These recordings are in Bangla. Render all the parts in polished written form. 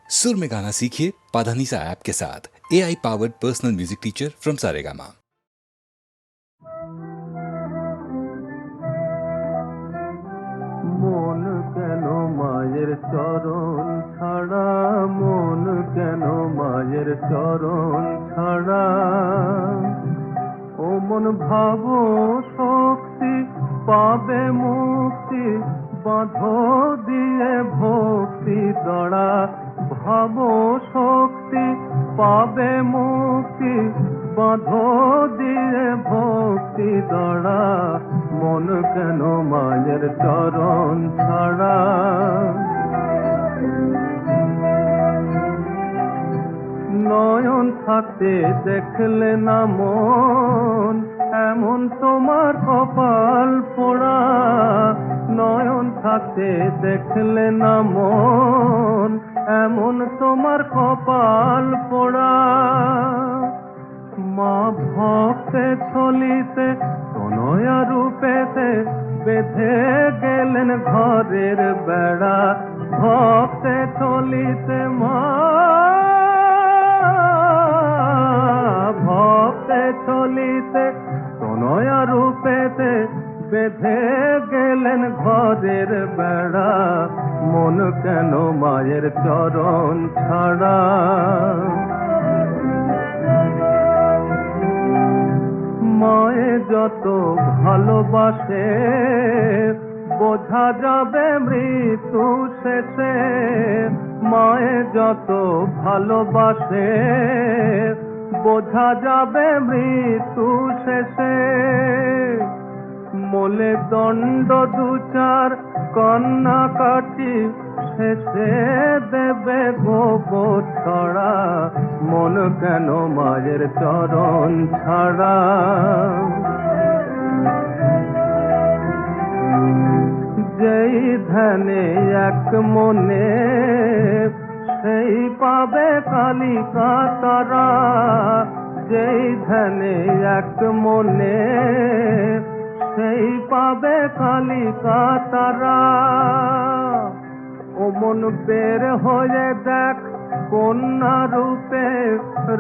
सुर में गाना सीखिए पाधानीसा ऐप के साथ। AI powered personal music teacher from Saregama. মন কেন মায়ের চরণ ছাড়া, মন কেন মায়ের চরণ ছাড়া। ও মন ভাবো শক্তি পাবে মুক্তি, বাঁধো দিয়ে ভক্তি দড়া। ভাবো শক্তি পাবে মুক্তি, বাঁধো দিয়ে ভক্তি দড়া। মন কেন মায়ের চরণ ছাড়া। নয়ন থাকতে দেখলে না মন, এমন তোমার কপাল পোড়া। নয়ন থাকতে দেখলে না মন, এমন তোমার কপাল পোড়া। মা ভক্তে ছলিতে তনয়া রূপেতে বেঁধে গেলেন ঘরের বেড়া। ভক্তে ছলিতে মা, ভক্তে ছলিতে তনয়া রূপেতে বেঁধে গেলেন ঘরের বেড়া। মন কেন মায়ের চরণ ছাড়া। মায়ে যত ভালোবাসে বোঝা যাবে মৃত্যু শেষে। মায়ে যত ভালোবাসে বোঝা যাবে মৃত্যু শেষে। মোলে দণ্ড দু চার কন্যা কাটি, শেষে দেবে গোবর ছড়া। মন কেন মায়ের চরণ ছাড়া। যেই ধ্যানে এক মনে, সেই পাবে কালিকা তারা। যেই ধ্যানে এক মনে, সেই পাবে কালিকা তারা। ও মন বের হয়ে দেখ কন্যা রূপে,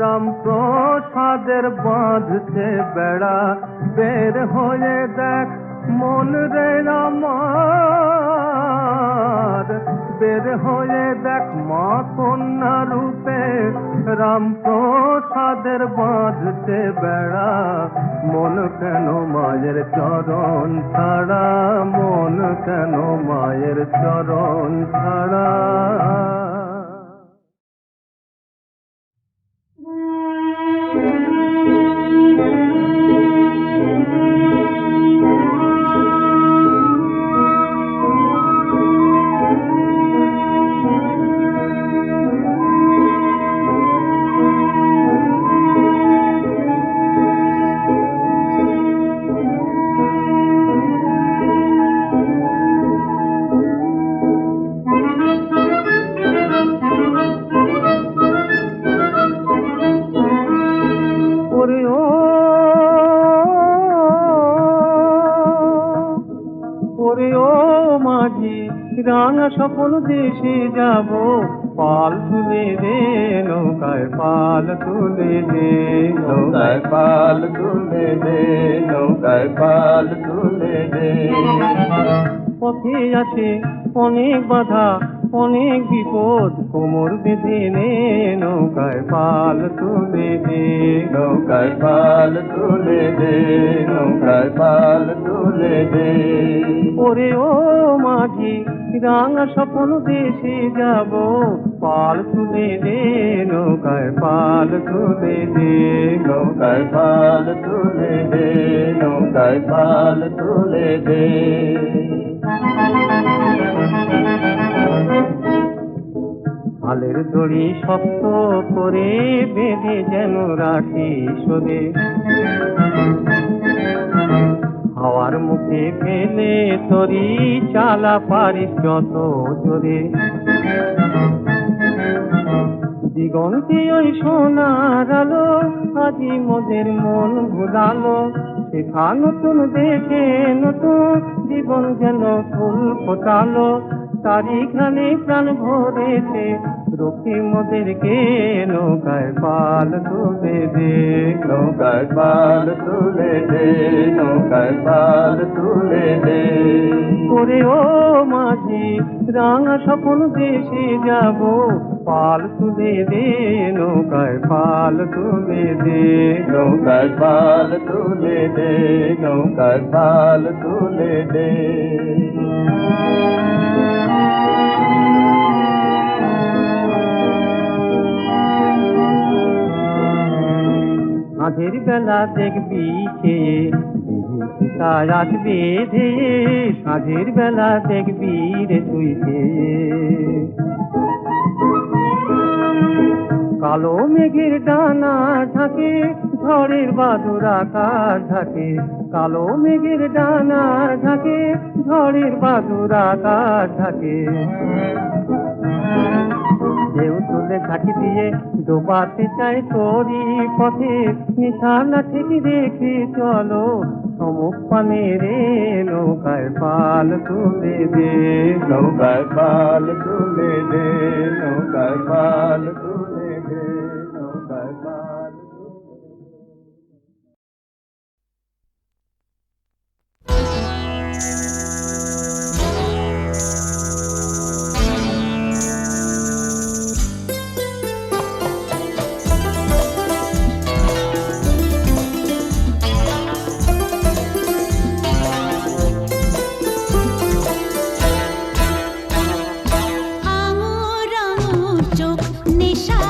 রামপ্রসাদের বাঁধছে বেড়া। বের হয়ে দেখ মন রে আমার, বের হয়ে দেখ মা কন্যা রূপে, রামপ্রসাদের বাঁধছে বেড়া। মন কেন মায়ের চরণ ছাড়া, মন কেন মায়ের চরণ ছাড়া। রাঙা স্বপ্ন দেশে যাব, পাল তুলে দে নৌকায়, পাল তুলে দে নৌকায়, পাল তুলে দে নৌকায়, পাল তুলে দে। পথে আছে অনেক বাধা অনেক বিপদ, কোমর বেঁধে নে নৌকায়, পাল তুলে দে নৌকায়, পাল তুলে দে নৌকায়, পাল তুলে দে। ওরে ও মাঝি রাঙা স্বপ্ন দেশে যাব, পাল তুলে দে নৌকায়, পাল তুলে দে নৌকায়, পাল তুলে দে নৌকায়, পাল তুলে দে। পালের দড়ি শক্ত করে বেঁধে যেন রাখি সরে, হাওয়ার মুখে ফেলে তরি চালা পারিস যত জোরে। দিগন্তে ওই সোনার আলো আজি মোদের মন ভুলালো, শেখা নতুন দেখে নতুন জীবন যেন ফুল ফোটালো। তারি ঘ্রাণে প্রাণ ভরেছে রক্ষী মোদেরকে নৌকায় পাল তুলে দে, নৌকায় পাল তুলে দে, নৌকায় পাল তুলে দে। ওরে ও মাঝি রাঙা স্বপ্ন দেশে যাব, পাল তুলে দে, নৌকায় পাল তুলে দে, নৌকায় পাল তুলে দে, নৌকায় পাল তুলে দে। আধের বেলা দেখবি খেয়ে রাত বেঁধে, সাঁঝের বেলা দেখবি রে তুই খেয়ে। কালো মেঘের ডানা ঢাকে, ঝড়ের বাদুর আকাশ ঢাকে, কালো মেঘের ডানা ঢাকে, ঝড়ের বাদুর আকাশ ঢাকে। ঢেউ তুলে ঘাটি দিয়ে ডোবাতে চাই তোরই পথে, নিশানা ঠিক রেখে চলো সমুখ পানে রে, নৌকায় পাল তুলে দে, নৌকায় পাল তুলে দে, নৌকায় পাল তুলে দে, নৌকায় পাল তুলে আঙুর আঙুর চোখ নেশা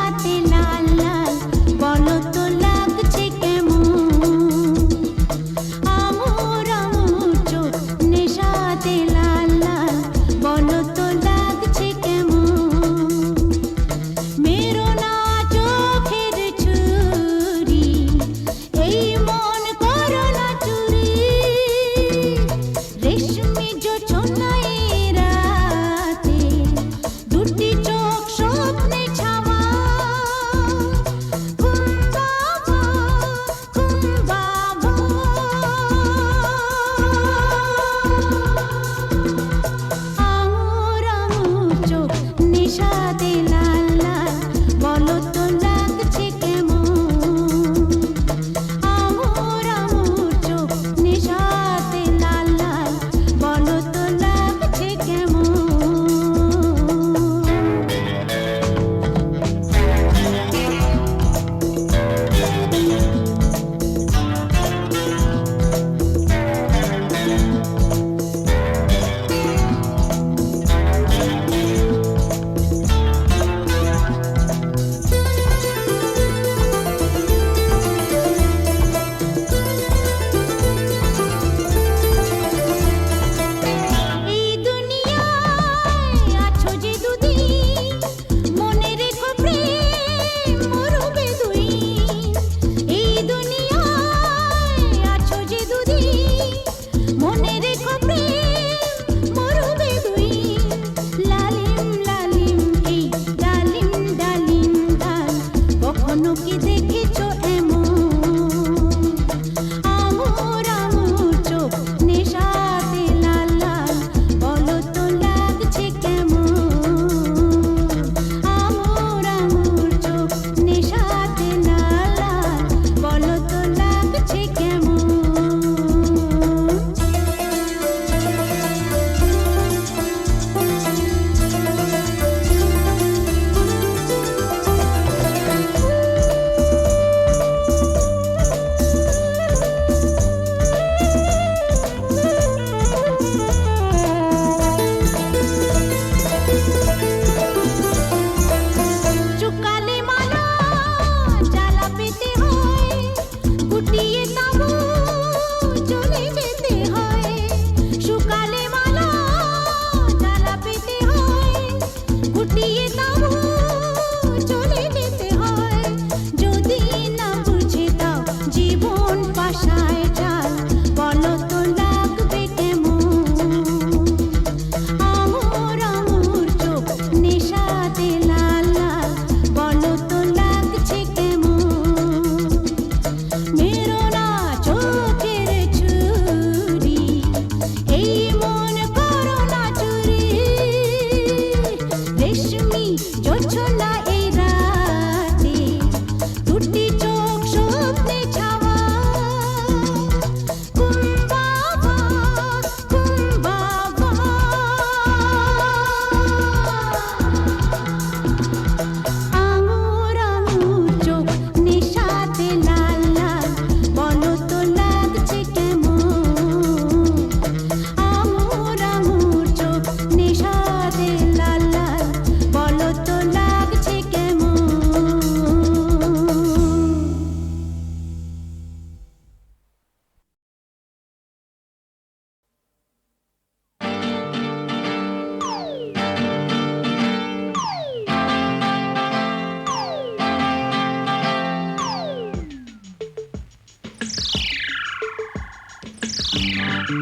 একটু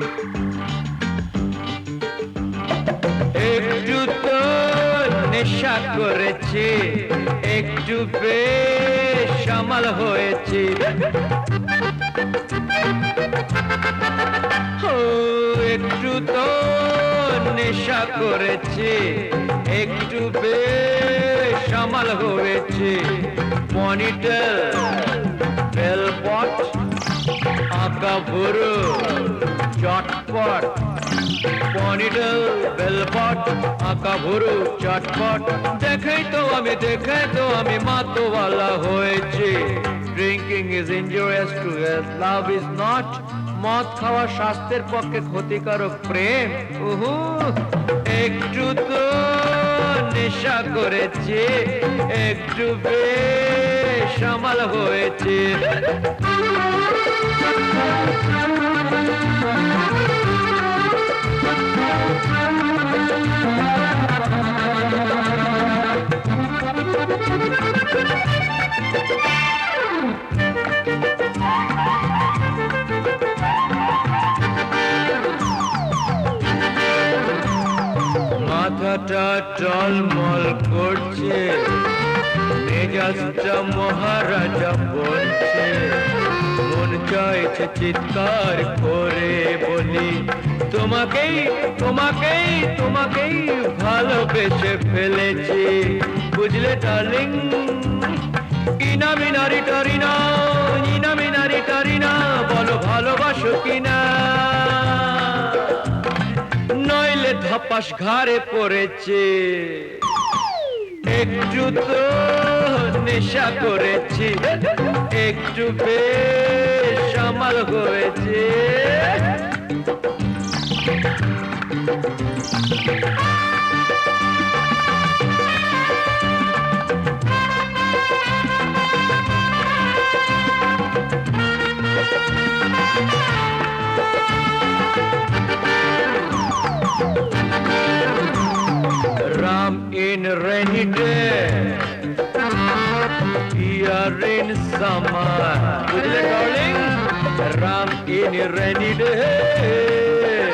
তো নেশা করেছি, একটু বেশ সামাল হয়েছি। ও একটু তো নেশা করেছি, একটু বেশ সামাল হয়েছি। মনিটর বেলপট আঁকা ভুরু চটপট, মনিটর বেলপট আঁকা ভুরু চটপট। দেখেই তো আমি মাতোয়ালা হয়েছি। Drinking is injurious to health, love is not. মদ খাওয়া স্বাস্থ্যের পক্ষে ক্ষতিকারক, প্রেম উহু। একটু তো নেশা করেছি, একটু বেশ সামাল হয়েছে। মাথাটা টলমল করছে, মেজাজটা মহারাজা বলছে। মন চাইছে চিৎকার করে বলি, তোমাকেই তোমাকেই তোমাকেই ভালোবেসে ফেলেছি। বুঝলে ডার্লিং, ইনামিনারি টারিনা, ইনামিনারি টারিনা, বলো ভালোবাসো কিনা। নইলে ধপাস ঘাড়ে পড়েছে। একটু তো নেশা করেছি, একটু বেশ সামাল হয়েছে। Ram in rainy day, here in summer. Budle darling, Ram in rainy day,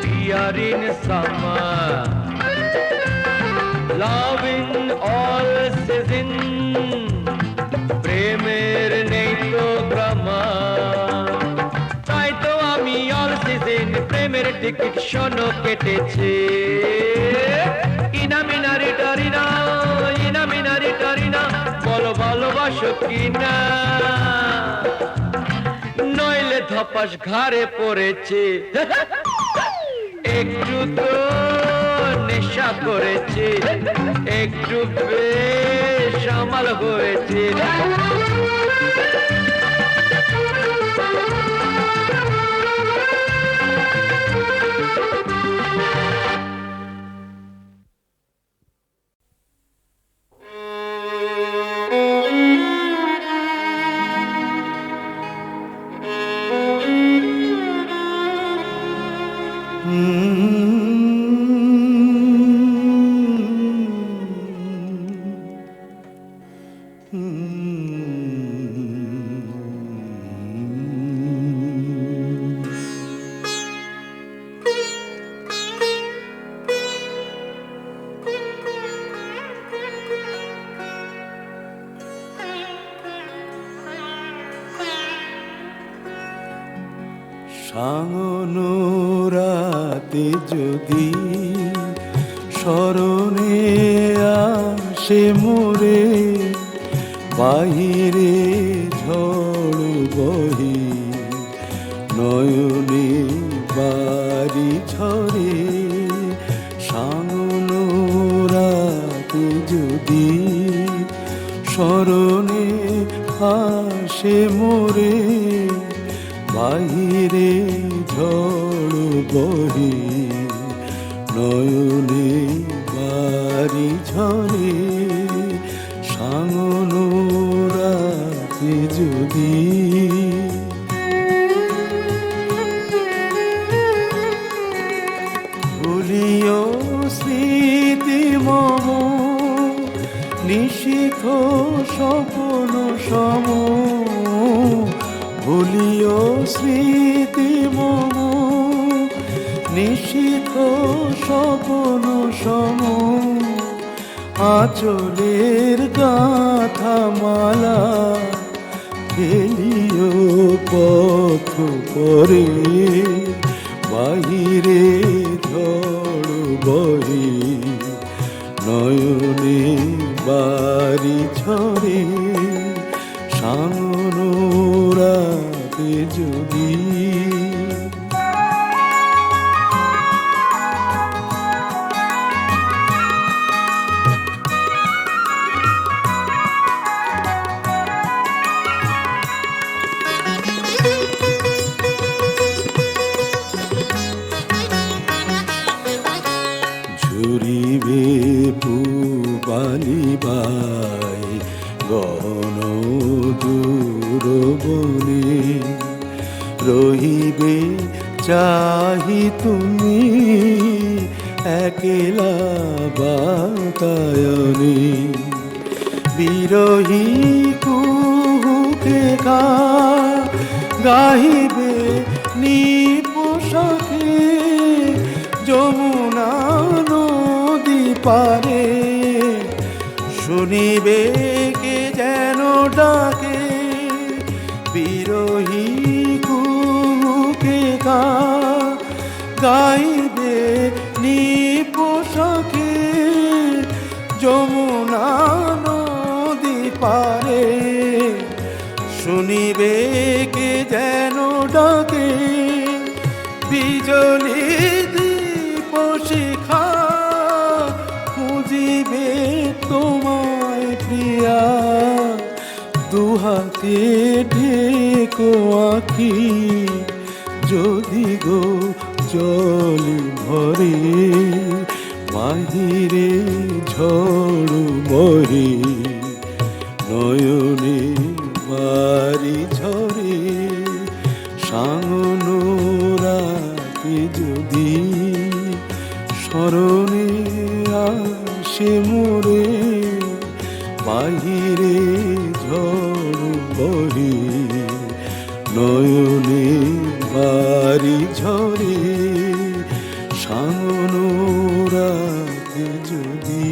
here in summer. Love in all season, প্রেমের নেই তো গ্রামার। তাই তো আমি all season প্রেমের টিকিট শোনো কেটেছি। ইনামিনারি টারিনা, ইনামিনারি টারিনা, বলো ভালোবাসো কিনা। নইলে ধপাস ঘাড়ে পড়েছে। একটু তো নেশা করেছি, একটু বেশ সামাল হয়েছে। সাঙ্গনো রাতে যদি স্মরণে আসে মোরে, বাহিরে ঝড় বহি নয়নে বাড়ি ঝরে। সাঙ্গনো রাতে যদি স্মরণে আসে মোরে, বাহিরে ঝড় বহে নয়নে বাড়ি ঝরে। সাঙ্গনো রাতে যদি ভুলিও স্মৃতি মম, নিশীথ স্বপ্ন সম, ভুলিও স্মৃতি মম নিশীথ স্বপন সম আঁচলের গাথা মালা ফেলিও পথ পরে বাহিরে ঝড় বহে নয়নে বাড়ি ঝরে সামন রাতে যদি ঝুরিবে পুবালিবাই গহন দূর বনে রহিবে চাহি তুমি একলা বাতায়নে বিরহী কুহুকে গাহিবে নিপোষাকে যমুনা নদী পারে শুনিবে কে যেন ডাকে বিরহী কুহুকে গাইবে নিপোষাকে যমুনা নদী পারে শুনিবে কে যেন ডাকে বিজলি দীপ শিখা খুঁজিবে তোমায় প্রিয়া দুহাতে ঢেকো আঁখি যদি গো জল ভরে বাহিরে ঝড় বহে নয়নে বাড়ি ঝরে সাঙ্গন রাতে যদি স্মরণে আসে মোরে বাহিরে ঝড় বহে নয়নে বাড়ি ঝরে সাঙ্গন রাতে যদি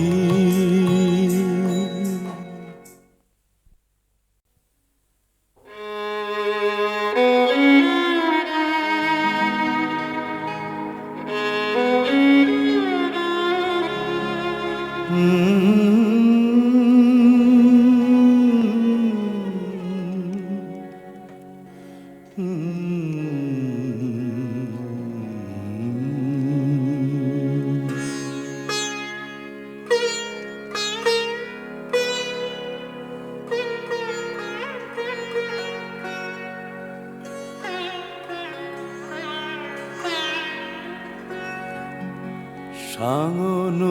সাঙ্গন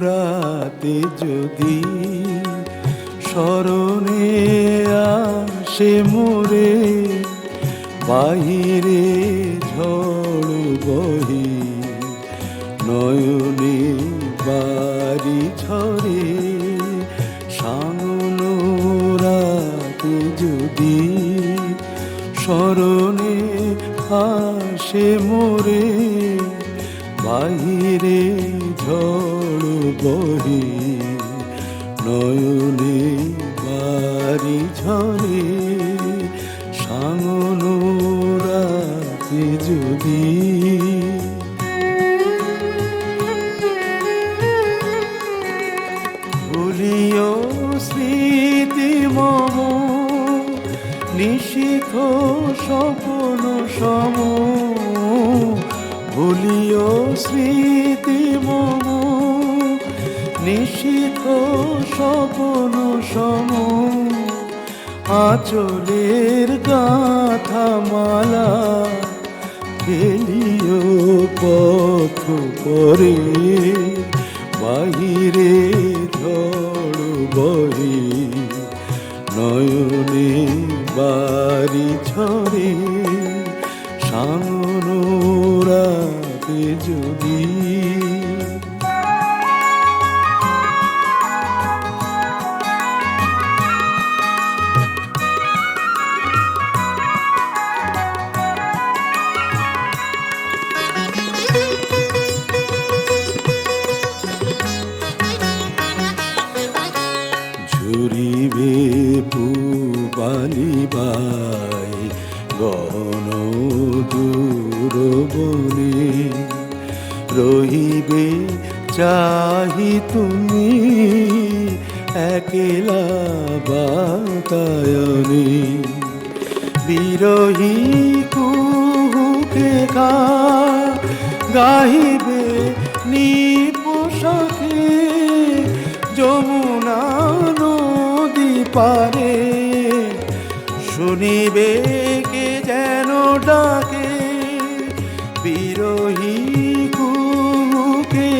রাতে যদি স্মরণে আসে মোরে বাহিরে ঝড় বহে নয়নে বাড়ি ঝরে সাঙ্গন রাতে যদি স্মরণে আসে মোরে বাহিরে ঝড় বহে নয়নে বাড়ি ঝরে সাঙ্গন রাতে যদি ভুলিও স্মৃতি মম নিশীথ স্বপন সম ভুলিও স্মৃতি মম নিশীথ স্বপন সম আঁচলের গাথা মালা ফেলিও পথ পরে বাহিরে ঝড় বহে নয়নে বাড়ি ঝরে সাঙ্গন রাতে যদি তুমি একলা বাতায়নে বিরহী কুহুকে গাহিবে নিপোষাকে যমুনা নদী পারে শুনিবে কে যেন ডাকে বিরহী কুহুকে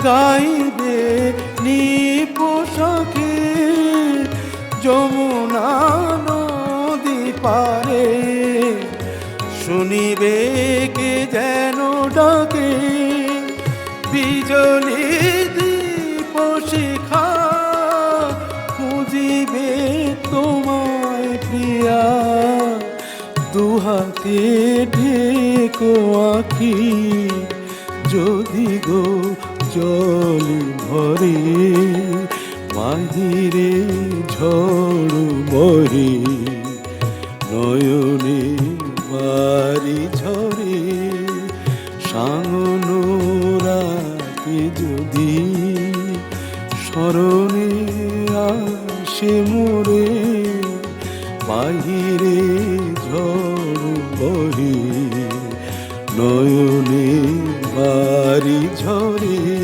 গাইবে নিপোষাকে যমুনা নদী পারে শুনিবে কে যেন ডাকে বিজলি দীপ শিখা খুঁজিবে তোমায় প্রিয়া দুহাতে ঢেকো আঁখি যদি গো জল ভরে মাহিরে ঝড় বহে নয়নে বাড়ি ঝরে সাঙ্গন রাতে যদি স্মরণে আসে মোরে বাহিরে ঝড় বহে নয়নে বাড়ি ঝরে